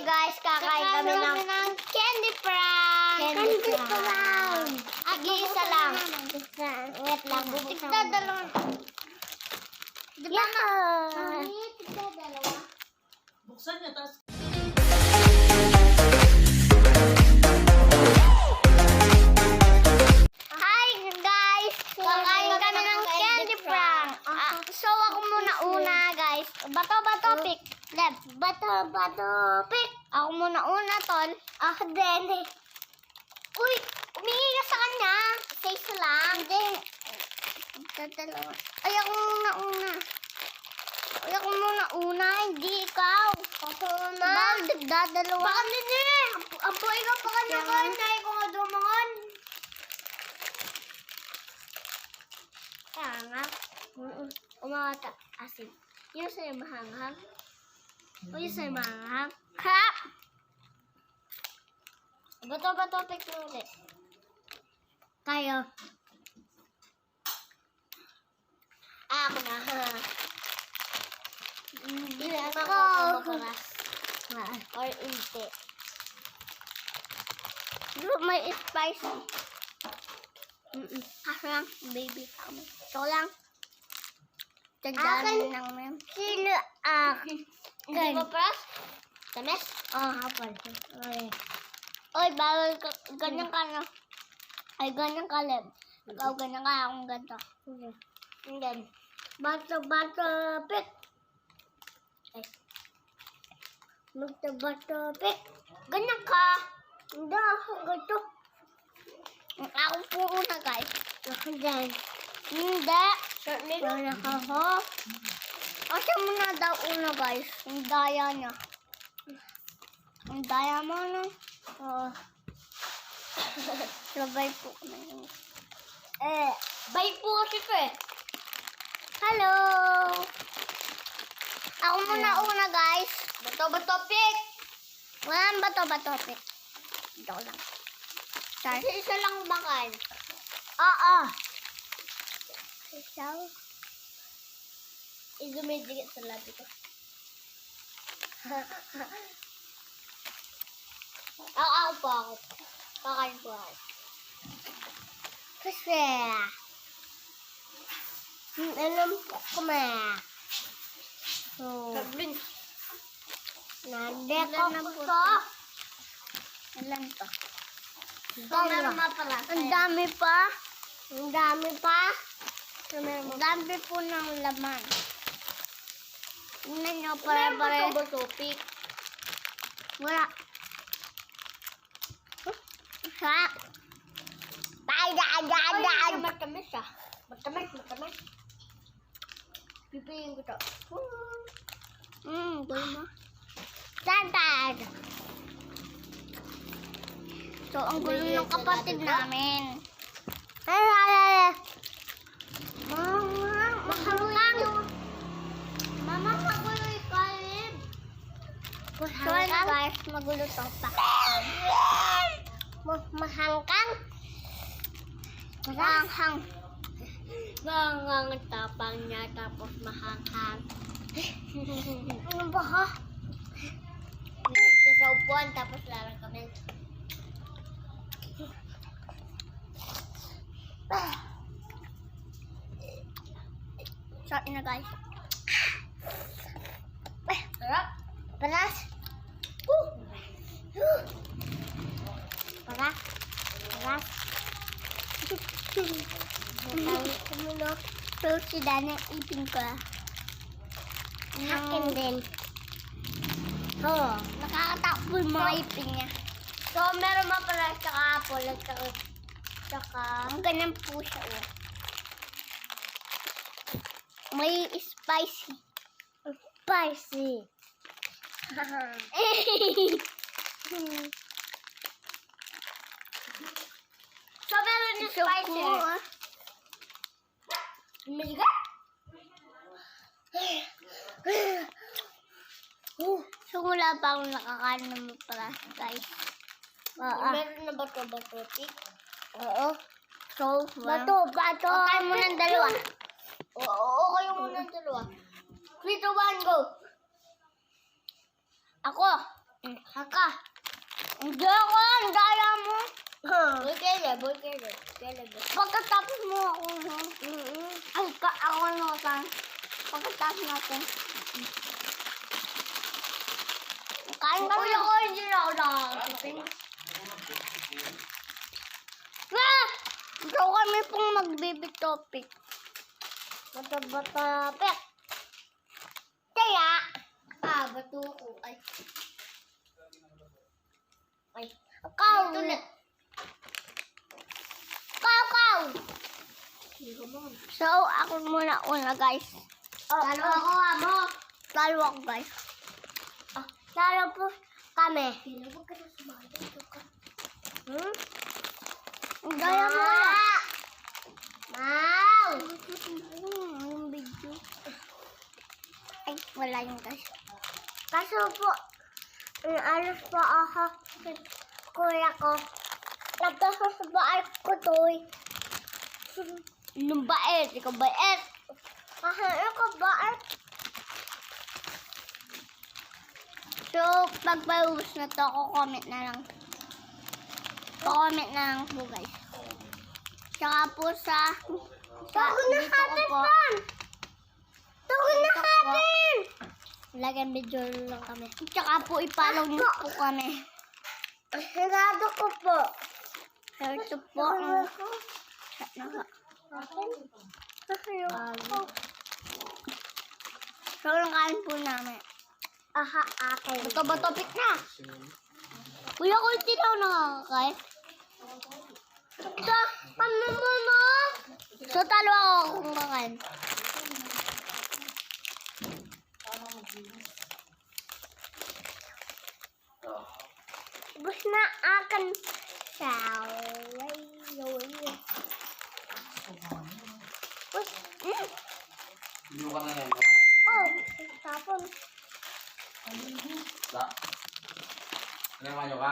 guys, kakain kami ng candy prank. Candy prank. Isa lang. Wait lang. Tigda dalawa. Diba na? Tigda dalawa. Buksan niya, tapos... Hi guys! Kakain kami ng candy prank. So ako muna una guys. Bato, pick. Left. Bato, pick. Ako muna una, tol. Ako din. Uy! Umingi ka sa kanya. Isa lang. Hindi. Dalawa. Ay, ako muna una. Ay, ako muna una. Hindi ikaw. Ako una. Bakit dalawa? Baka nini. Apo, ikaw pa kanya-kanya. Ikaw nga dumangan. Kaya nga. Umata. Asin. Yung sa'yo mahanghang. O yung sa'yo mahanghang. Crap! Bato, pick mo ulit. Tayo. Ako na, ha? Hindi na ako maparas. Or hindi. May spicy. Kaso lang, baby kami. Ito lang. Tandaan lang mo. Sino akin? Hindi ba pras? Tamis? Oo, hapon. Oy, bawal ka. Ganyan ka na. Ay, ganyan ka, Leb. Ikaw, ganyan ka. Akong ganito. And then, bato, pick. Ay. Bato, pick. Ganyan ka. Hindi ako ganito. Ako po una, guys. Ako dyan. Hindi. Wala ka ho. Kasi mo na daw una, guys. Ang daya niya. Ang daya mo, no? Oo. Sabay po kami. Bye po kasi ko eh. Hello! Ako muna una, guys. Bato, pick. Walang bato, pick. Ito lang. Sorry. Isa lang bakal. Oo. Isa. Idumidikit sa labi ko. Ako po. Kakain po ako. Kasi, alam po kami. So, nandeko po ito. Alam to. Ang dami pa. Ang dami po ng laman. Tingnan nyo, pare-pare. Bato-pick. Wala. Sarap. Matamis siya. Matamis. Pipiin ko ito. Gulo mo. Santad. So, ang gulo ng kapatid namin. Ay. Mahangkang. Mama, magulo yung kalib. So, ano guys, magulo ito. Mahangkang. Mahanghang. Mahanghang ang tapang niya, tapos mahanghang. Ano ba ha? Sa upuan, tapos larang kami. Sarap na guys. Sarap. Paras. Paras. So, si Dana ipin ko. Akin din. Oo. Nakakatakbo yung mga ipin niya. So, meron mga pala tsaka apple at tsaka ganyan po siya. May spicy. So, meron yung spicy. Umiga? So, wala pa akong nakakain ng maparas, guys. Meron na bato, pick? Oo. So, bato. O, tayo mo ng dalawa. Oo, kayo mo ng dalawa. 3, 2, 1, go. Ako. Haka. Hindi ako, ang daya mo. Pagkatapos mo ako, no? Ay, ako naman. Pagkatapos natin. Kain ka na. Ako, hindi na ako nakakasipin. So kami pong mag-baby topic. Bata-bata-pek. Kaya, bato ko. Ay, kaw. Kaw. So, ako muna una, guys. Talo ako, amo. Talo ako, guys. Talo po kami. Ang gaya mo kaya. Mau! Yung video. Ay, wala yung guys. Kaso po, alas pa ako. Kuya ko. Nagkasasabaan ko to eh. Nung bait, ikaw bait. Kasi ikaw bait. So, pag paubos na to, comment na lang. Comment na lang po guys. Tsaka po sa dito ko po. Lagyan video lang kami. Tsaka po i-follow niyo po kami. Sigado ko po. Ito po ang so, nakain po namin. Akin. Ito ba topic na? Kuya ko hindi daw nakakakain. So, talo ako kung kakain. Bus na akan Hindi ka na yan. tapon. Namayo ka?